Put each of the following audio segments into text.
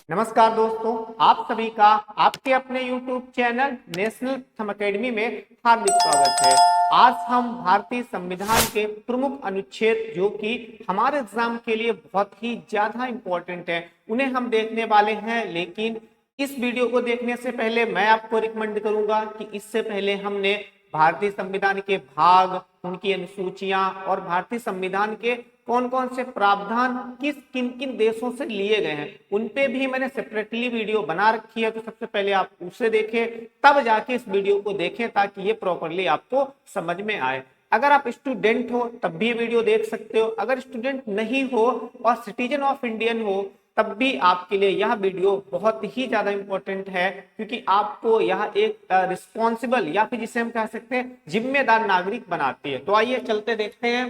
नमस्कार दोस्तों, आप सभी का आपके अपने YouTube चैनल नेशनल थम अकेडमी में हार्दिक स्वागत है। आज हम भारतीय संविधान के प्रमुख अनुच्छेद जो कि हमारे एग्जाम के लिए बहुत ही ज्यादा इंपॉर्टेंट है, उन्हें हम देखने वाले हैं। लेकिन इस वीडियो को देखने से पहले मैं आपको रिकमेंड करूंगा कि इससे पहले हमने भारतीय संविधान के भाग, उनकी अनुसूचियां और भारतीय संविधान के कौन कौन से प्रावधान किन किन देशों से लिए गए हैं उन पे भी मैंने सेपरेटली वीडियो बना रखी है। तो सबसे पहले आप उसे देखें, तब जाके इस वीडियो को देखें ताकि ये प्रॉपरली आपको समझ में आए। अगर आप स्टूडेंट हो तब भी ये वीडियो देख सकते हो, अगर स्टूडेंट नहीं हो और सिटीजन ऑफ इंडियन हो तब भी आपके लिए यह वीडियो बहुत ही ज्यादा इंपॉर्टेंट है, क्योंकि आपको यह एक रिस्पॉन्सिबल या फिर जिसे हम कह सकते हैं जिम्मेदार नागरिक बनाती है। तो आइए चलते देखते हैं।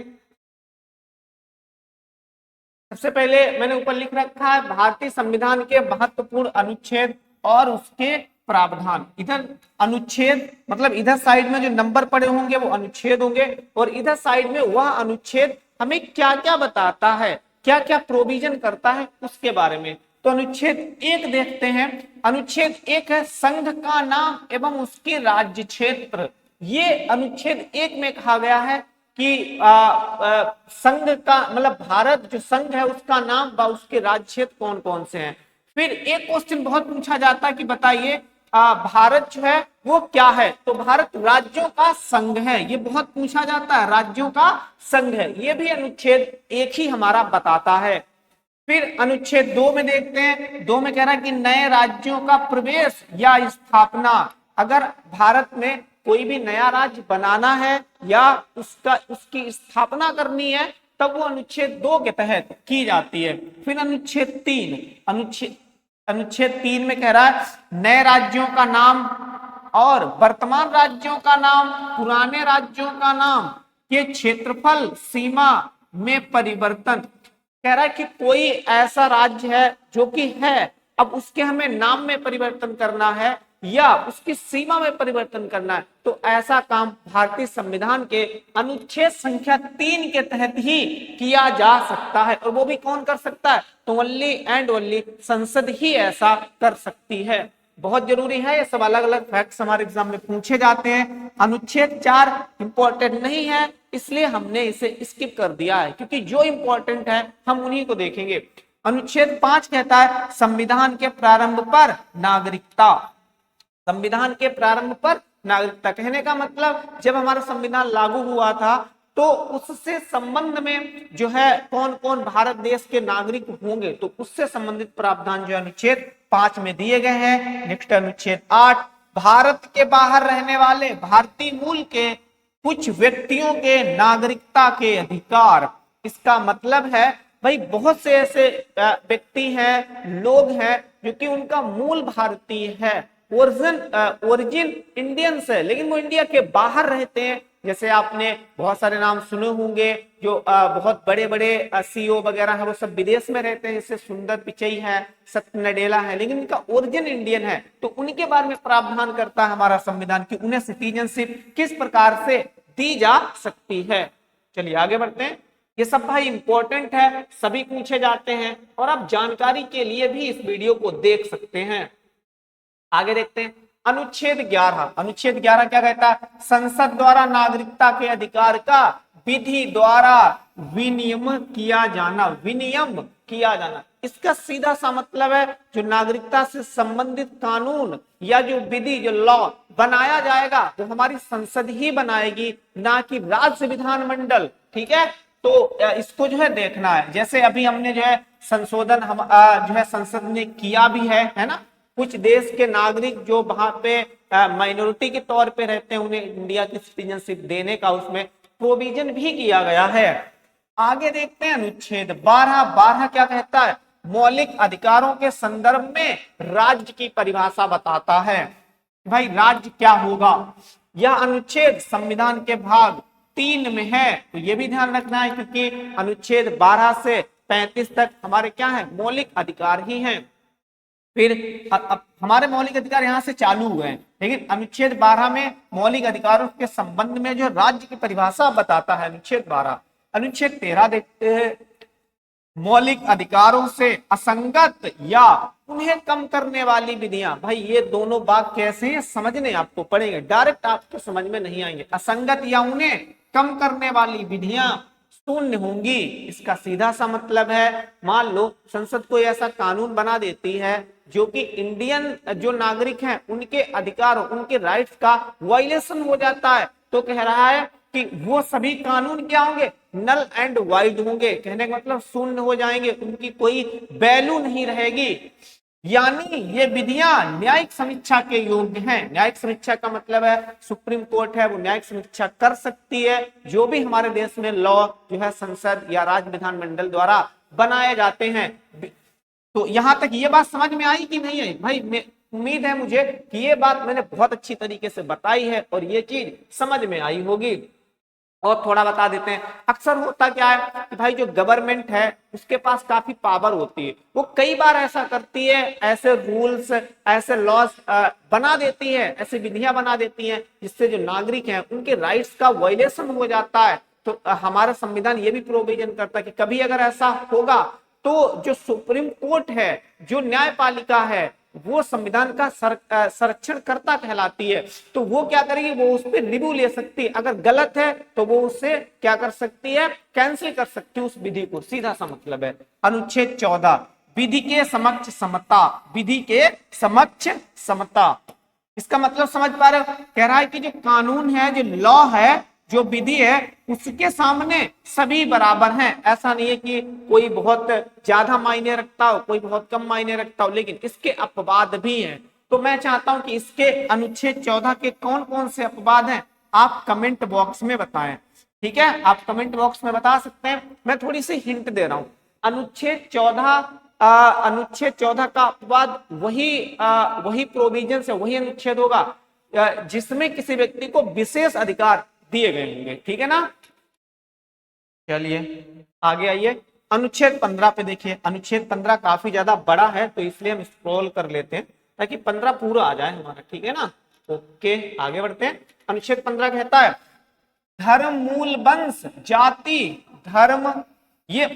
सबसे पहले मैंने ऊपर लिख रखा है भारतीय संविधान के महत्वपूर्ण अनुच्छेद और उसके प्रावधान। इधर अनुच्छेद मतलब इधर साइड में जो नंबर पड़े होंगे वो अनुच्छेद होंगे, और इधर साइड में वह अनुच्छेद हमें क्या क्या बताता है, क्या क्या प्रोविजन करता है उसके बारे में। तो अनुच्छेद 1 देखते हैं। अनुच्छेद 1 है संघ का नाम एवं उसके राज्य क्षेत्र। ये अनुच्छेद 1 में कहा गया है कि संघ का मतलब भारत जो संघ है उसका नाम व उसके राज्य क्षेत्र कौन कौन से हैं। फिर एक क्वेश्चन बहुत पूछा जाता है कि बताइए भारत जो है वो क्या है। तो भारत राज्यों का संघ है, ये बहुत पूछा जाता है, राज्यों का संघ है, ये भी अनुच्छेद 1 ही हमारा बताता है। फिर अनुच्छेद 2 में देखते हैं। 2 में कह रहा है कि नए राज्यों का प्रवेश या स्थापना। अगर भारत में कोई भी नया राज्य बनाना है या उसकी स्थापना करनी है तब वो अनुच्छेद 2 के तहत की जाती है। फिर अनुच्छेद 3 में कह रहा है नए राज्यों का नाम और वर्तमान राज्यों का नाम पुराने राज्यों का नाम के क्षेत्रफल सीमा में परिवर्तन। कह रहा है कि कोई ऐसा राज्य है जो कि है, अब उसके हमें नाम में परिवर्तन करना है या उसकी सीमा में परिवर्तन करना है, तो ऐसा काम भारतीय संविधान के अनुच्छेद संख्या 3 के तहत ही किया जा सकता है। और वो भी कौन कर सकता है? तो ओनली एंड ओनली संसद ही ऐसा कर सकती है। बहुत जरूरी है, ये सब अलग अलग फैक्ट्स हमारे एग्जाम में पूछे जाते हैं। अनुच्छेद 4 इंपॉर्टेंट नहीं है, इसलिए हमने इसे स्किप कर दिया है, क्योंकि जो इंपॉर्टेंट है हम उन्हीं को देखेंगे। अनुच्छेद 5 कहता है संविधान के प्रारंभ पर नागरिकता। संविधान के प्रारंभ पर नागरिकता कहने का मतलब जब हमारा संविधान लागू हुआ था तो उससे संबंध में जो है कौन कौन भारत देश के नागरिक होंगे, तो उससे संबंधित प्रावधान जो अनुच्छेद 5 में दिए गए हैं। नेक्स्ट अनुच्छेद 8 भारत के बाहर रहने वाले भारतीय मूल के कुछ व्यक्तियों के नागरिकता के अधिकार। इसका मतलब है भाई बहुत से ऐसे व्यक्ति हैं, लोग हैं जो कि उनका मूल भारतीय है, ओरिजिन इंडियंस है, लेकिन वो इंडिया के बाहर रहते हैं। जैसे आपने बहुत सारे नाम सुने होंगे जो बहुत बड़े बड़े सीईओ वगैरह है, वो सब विदेश में रहते हैं, जैसे सुंदर पिचई है, सत्य नडेला है, लेकिन उनका ओरिजिन इंडियन है। तो उनके बारे में प्रावधान करता है हमारा संविधान कि उन्हें सिटीजनशिप किस प्रकार से दी जा सकती है। चलिए आगे बढ़ते हैं। ये सब भाई इंपॉर्टेंट है, सभी पूछे जाते हैं और आप जानकारी के लिए भी इस वीडियो को देख सकते हैं। आगे देखते हैं अनुच्छेद 11। अनुच्छेद 11 क्या कहता है? संसद द्वारा नागरिकता के अधिकार का विधि द्वारा विनियम किया जाना। विनियम किया जाना, इसका सीधा सा मतलब है जो नागरिकता से संबंधित कानून या जो विधि, जो लॉ बनाया जाएगा वो हमारी संसद ही बनाएगी, ना कि राज्य विधानमंडल। ठीक है, तो इसको जो है देखना है। जैसे अभी हमने जो है संशोधन हम जो है संसद ने किया भी है ना। कुछ देश के नागरिक जो वहां पे माइनॉरिटी के तौर पे रहते हैं उन्हें इंडिया की सिटीजनशिप देने का उसमें प्रोविजन भी किया गया है। आगे देखते हैं अनुच्छेद 12। 12 क्या कहता है? मौलिक अधिकारों के संदर्भ में राज्य की परिभाषा बताता है। भाई राज्य क्या होगा? यह अनुच्छेद संविधान के भाग 3 में है, तो यह भी ध्यान रखना है, क्योंकि अनुच्छेद 12 से 35 तक हमारे क्या है? मौलिक अधिकार ही हैं। फिर अब हमारे मौलिक अधिकार यहाँ से चालू हुए हैं, लेकिन अनुच्छेद 12 में मौलिक अधिकारों के संबंध में जो राज्य की परिभाषा बताता है अनुच्छेद 12। अनुच्छेद 13 देखते हैं। मौलिक अधिकारों से असंगत या उन्हें कम करने वाली विधियां। भाई ये दोनों बात कैसे हैं समझने आपको पड़ेंगे, डायरेक्ट आपको समझ में नहीं आएंगे। असंगत या उन्हें कम करने वाली विधियां शून्य होंगी। इसका सीधा सा मतलब है, मान लो संसद कोई ऐसा कानून बना देती है जो कि इंडियन जो नागरिक हैं उनके अधिकारों, उनके राइट्स का वायलेशन हो जाता है, तो कह रहा है कि वो सभी कानून क्या होंगे, नल एंड वाइड होंगे। कहने का मतलब शून्य हो जाएंगे, उनकी कोई वैल्यू नहीं रहेगी। यानी ये विधियां न्यायिक समीक्षा के योग्य हैं। न्यायिक समीक्षा का मतलब है सुप्रीम कोर्ट है वो न्यायिक समीक्षा कर सकती है जो भी हमारे देश में लॉ जो है संसद या राज्य विधानमंडल द्वारा बनाए जाते हैं। तो यहां तक ये बात समझ में आई कि नहीं आई? भाई उम्मीद है मुझे कि ये बात मैंने बहुत अच्छी तरीके से बताई है और ये चीज समझ में आई होगी। और थोड़ा बता देते हैं, अक्सर होता क्या है कि भाई जो गवर्नमेंट है उसके पास काफी पावर होती है, वो कई बार ऐसा करती है, ऐसे रूल्स ऐसे लॉज बना देती है, ऐसी विधियां बना देती हैं जिससे जो नागरिक हैं उनके राइट्स का वायलेशन हो जाता है। तो हमारा संविधान ये भी प्रोविजन करता है कि कभी अगर ऐसा होगा तो जो सुप्रीम कोर्ट है, जो न्यायपालिका है, वो संविधान का संरक्षण करता कहलाती है। तो वो क्या करेगी, वो उस पर रिव्यू ले सकती है। अगर गलत है तो वो उससे क्या कर सकती है, कैंसिल कर सकती है उस विधि को। सीधा सा मतलब है। अनुच्छेद 14 विधि के समक्ष समता। विधि के समक्ष समता, इसका मतलब समझ पा रहे हो? कह रहा है कि जो कानून है, जो लॉ है, जो विधि है, उसके सामने सभी बराबर हैं। ऐसा नहीं है कि कोई बहुत ज्यादा मायने रखता हो, कोई बहुत कम मायने रखता हो, लेकिन इसके अपवाद भी हैं। तो मैं चाहता हूं कि इसके अनुच्छेद 14 के कौन कौन से अपवाद हैं आप कमेंट बॉक्स में बताएं। ठीक है, आप कमेंट बॉक्स में बता सकते हैं। मैं थोड़ी सी हिंट दे रहा हूं। अनुच्छेद 14 का अपवाद वही प्रोविजन है, वही अनुच्छेद होगा जिसमें किसी व्यक्ति को विशेष अधिकार दिए गए होंगे। ठीक है ना? चलिए आगे आइए, अनुच्छेद 15 पे देखिए। अनुच्छेद 15 काफी ज्यादा बड़ा है तो इसलिए हम स्क्रॉल कर लेते हैं ताकि 15 पूरा आ जाए हमारा। ठीक है ना? ओके, आगे बढ़ते हैं। अनुच्छेद 15 कहता है धर्म, मूल, वंश, जाति, धर्म। ये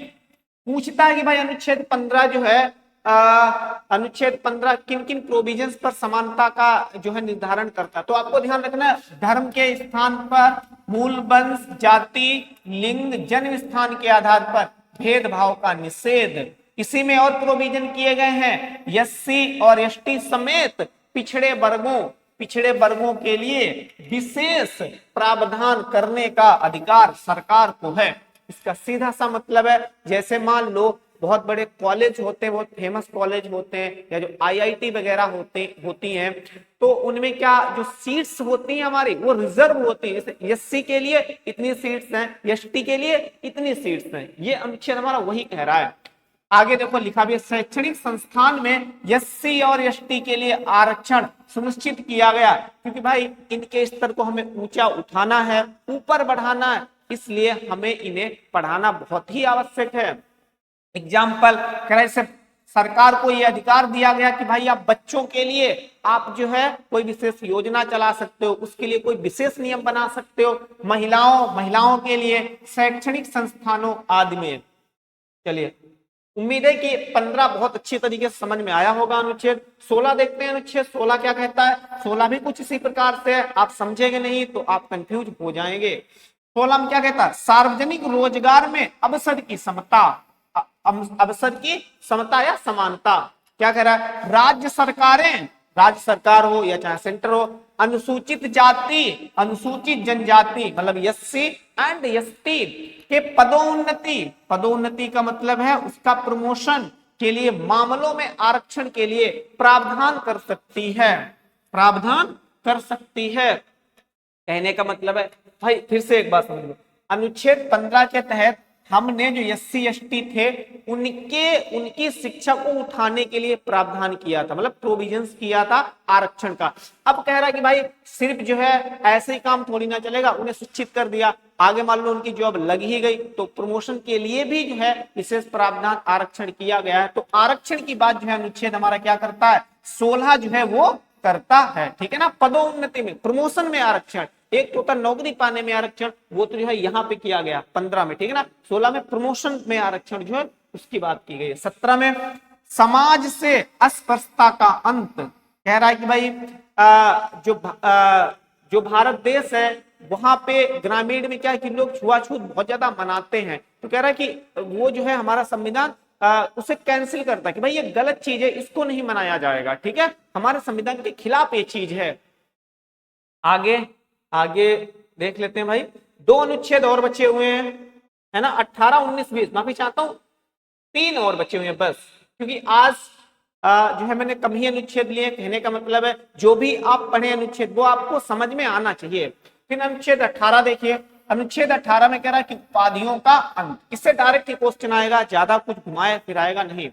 पूछता है कि भाई अनुच्छेद 15 जो है अनुच्छेद 15 किन किन प्रोविजंस पर समानता का जो है निर्धारण करता है। तो आपको ध्यान रखना है, धर्म के स्थान पर, मूल, वंश, जाति, लिंग, जन्म स्थान के आधार पर भेदभाव का निषेध। इसी में और प्रोविजन किए गए हैं, एससी और एसटी समेत पिछड़े वर्गों के लिए विशेष प्रावधान करने का अधिकार सरकार को है। इसका सीधा सा मतलब है, जैसे मान लो बहुत बड़े कॉलेज होते हैं, बहुत फेमस कॉलेज होते हैं, या जो आईआईटी वगैरह होती हैं, तो उनमें क्या जो सीट्स होती हैं हमारी वो रिजर्व होती है। जैसे एससी के लिए इतनी सीट्स हैं, एसटी के लिए इतनी सीट्स हैं। ये अनुच्छेद हमारा वही कह रहा है। आगे देखो लिखा भी है, शैक्षणिक संस्थान में एससी और एसटी के लिए आरक्षण सुनिश्चित किया गया, क्योंकि भाई इनके स्तर को हमें ऊंचा उठाना है, ऊपर बढ़ाना है, इसलिए हमें इन्हें पढ़ाना बहुत ही आवश्यक है। एग्जाम्पल कैसे सरकार को यह अधिकार दिया गया कि भाई आप बच्चों के लिए आप जो है कोई विशेष योजना चला सकते हो, उसके लिए कोई विशेष नियम बना सकते हो, महिलाओं के लिए शैक्षणिक संस्थानों आदि में। चलिए, उम्मीद है कि 15 बहुत अच्छी तरीके से समझ में आया होगा। अनुच्छेद 16 देखते हैं। अनुच्छेद 16 क्या कहता है? 16 भी कुछ इसी प्रकार से है, आप समझेंगे नहीं तो आप कंफ्यूज हो जाएंगे। 16 में क्या कहता है? सार्वजनिक रोजगार में अवसर की समता या समानता। क्या कह रहा है? राज्य सरकार हो या चाहे सेंटर हो, अनुसूचित जाति, अनुसूचित जनजाति मतलब एससी एंड एसटी के पदोन्नति का मतलब है उसका प्रमोशन के लिए मामलों में आरक्षण के लिए प्रावधान कर सकती है। कहने का मतलब है भाई, फिर से एक बात समझ लो, अनुच्छेद 15 के तहत हमने जो एससी एसटी थे उनकी शिक्षा को उठाने के लिए प्रावधान किया था, मतलब प्रोविजंस किया था आरक्षण का। अब कह रहा है कि भाई सिर्फ जो है ऐसे ही काम थोड़ी ना चलेगा, उन्हें शिक्षित कर दिया, आगे मान लो उनकी जॉब लग ही गई तो प्रमोशन के लिए भी जो है विशेष प्रावधान आरक्षण किया गया है। तो आरक्षण की बात जो है अनुच्छेद हमारा क्या करता है? 16 जो है वो करता है। ठीक है ना? पदोन्नति में, प्रमोशन में आरक्षण, एक तो नौकरी पाने में आरक्षण, वो तो जो है यहाँ पे किया गया 15 में। ठीक है ना? 16 में प्रमोशन में आरक्षण जो है उसकी बात की गई है। 17 में समाज से अस्पृश्यता का अंत, कह रहा है कि भाई जो भारत देश है वहां पे ग्रामीण में क्या है कि लोग छुआछूत बहुत ज्यादा मनाते हैं, तो कह रहा है कि वो जो है हमारा संविधान उसे कैंसिल करता है कि भाई ये गलत चीज है, इसको नहीं मनाया जाएगा। ठीक है, हमारे संविधान के खिलाफ ये चीज है। आगे आगे देख लेते हैं भाई, 2 अनुच्छेद और बचे हुए हैं, है ना, 18, 19, 20, माफी चाहता हूं 3 और बचे हुए हैं बस, क्योंकि आज जो है मैंने कम ही अनुच्छेद लिए। कहने का मतलब है जो भी आप पढ़े अनुच्छेद वो आपको समझ में आना चाहिए। फिर अनुच्छेद 18 देखिए, अनुच्छेद 18 में कह रहा है कि उपाधियों का अंत, इससे डायरेक्ट क्वेश्चन आएगा, ज्यादा कुछ घुमाए फिराएगा नहीं।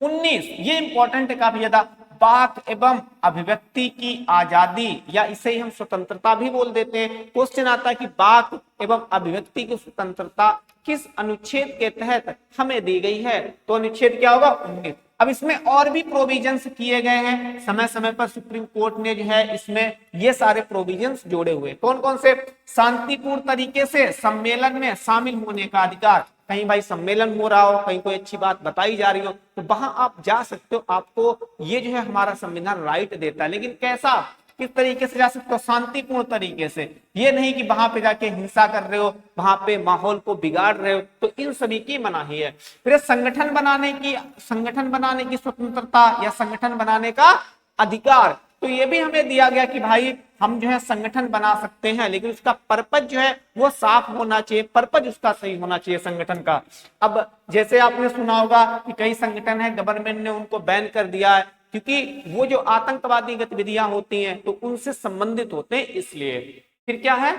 19 ये इंपॉर्टेंट है काफी ज्यादा, वाक एवं अभिव्यक्ति की आजादी, या इसे ही हम स्वतंत्रता भी बोल देते हैं। क्वेश्चन आता है कि वाक एवं अभिव्यक्ति की स्वतंत्रता किस अनुच्छेद के तहत हमें दी गई है, तो अनुच्छेद क्या होगा 19। अब इसमें और भी प्रोविजंस किए गए हैं, समय समय पर सुप्रीम कोर्ट ने जो है इसमें ये सारे प्रोविजंस जोड़े हुए। कौन कौन से? शांतिपूर्ण तरीके से सम्मेलन में शामिल होने का अधिकार, कहीं भाई सम्मेलन हो रहा हो, कहीं कोई अच्छी बात बताई जा रही हो तो वहां आप जा सकते हो, आपको ये जो है हमारा संविधान राइट देता है। लेकिन कैसा, किस तरीके से जा सकते हो? शांतिपूर्ण तरीके से, ये नहीं कि वहां पे जाके हिंसा कर रहे हो, वहां पे माहौल को बिगाड़ रहे हो, तो इन सभी की मनाही है। फिर संगठन बनाने की स्वतंत्रता या संगठन बनाने का अधिकार, तो ये भी हमें दिया गया कि भाई हम जो है संगठन बना सकते हैं, लेकिन उसका पर्पज जो है वो साफ होना चाहिए, पर्पज उसका सही होना चाहिए संगठन का। अब जैसे आपने सुना होगा कि कई संगठन है गवर्नमेंट ने उनको बैन कर दिया है, क्योंकि वो जो आतंकवादी गतिविधियां होती हैं तो उनसे संबंधित होते हैं, इसलिए। फिर क्या है,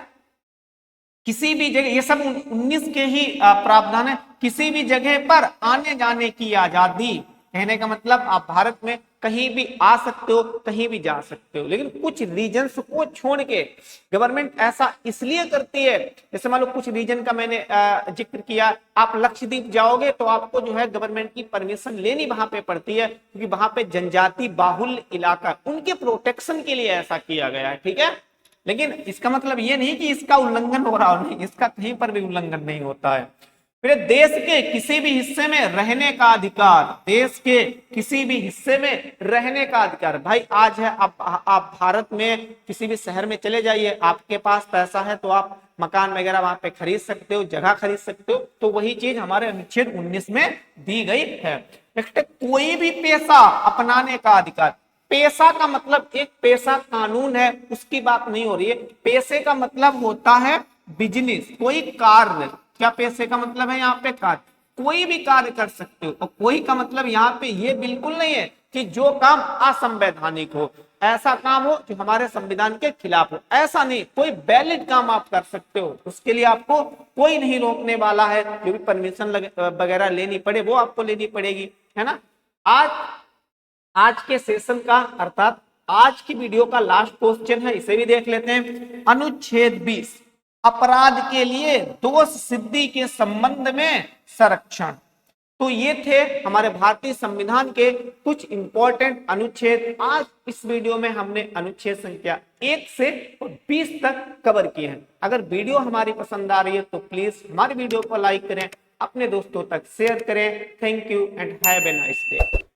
किसी भी जगह, ये सब 19 के ही प्रावधान है, किसी भी जगह पर आने जाने की आजादी, कहने का मतलब आप भारत में कहीं भी आ सकते हो, कहीं भी जा सकते हो, लेकिन कुछ रीजन्स को छोड़ के गवर्नमेंट ऐसा इसलिए करती है। जैसे मान लो कुछ रीजन का मैंने जिक्र किया, आप लक्षद्वीप जाओगे तो आपको जो है गवर्नमेंट की परमिशन लेनी वहां पे पड़ती है, क्योंकि वहां पे जनजाति बाहुल्य इलाका, उनके प्रोटेक्शन के लिए ऐसा किया गया है। ठीक है, लेकिन इसका मतलब ये नहीं कि इसका उल्लंघन हो रहा हो, नहीं, इसका कहीं पर भी उल्लंघन नहीं होता है। फिर देश के किसी भी हिस्से में रहने का अधिकार, देश के किसी भी हिस्से में रहने का अधिकार। भाई आज है आप भारत में किसी भी शहर में चले जाइए, आपके पास पैसा है तो आप मकान वगैरह वहां पे खरीद सकते हो, जगह खरीद सकते हो, तो वही चीज हमारे अनुच्छेद 19 में दी गई है। नेक्स्ट, कोई भी पेशा अपनाने का अधिकार। पेशा का मतलब एक पेशा कानून है, उसकी बात नहीं हो रही है। पेशे का मतलब होता है बिजनेस, कोई कार्य। क्या पेशे का मतलब है यहाँ पे? कार्य, कोई भी कार्य कर सकते हो। और कोई का मतलब यहाँ पे ये बिल्कुल नहीं है कि जो काम असंवैधानिक हो, ऐसा काम हो जो हमारे संविधान के खिलाफ हो, ऐसा नहीं। कोई वैलिड काम आप कर सकते हो, उसके लिए आपको कोई नहीं रोकने वाला है। जो भी परमिशन वगैरह लेनी पड़े वो आपको लेनी पड़ेगी, है ना। आज के सेशन का अर्थात आज की वीडियो का लास्ट क्वेश्चन है, इसे भी देख लेते हैं। अनुच्छेद 20, अपराध के लिए दोष सिद्धि के संबंध में संरक्षण। तो ये थे हमारे भारतीय संविधान के कुछ इंपॉर्टेंट अनुच्छेद। आज इस वीडियो में हमने अनुच्छेद संख्या 1 से 20 तक कवर किए हैं। अगर वीडियो हमारी पसंद आ रही है तो प्लीज हमारी वीडियो को लाइक करें, अपने दोस्तों तक शेयर करें। Thank you and have a nice day.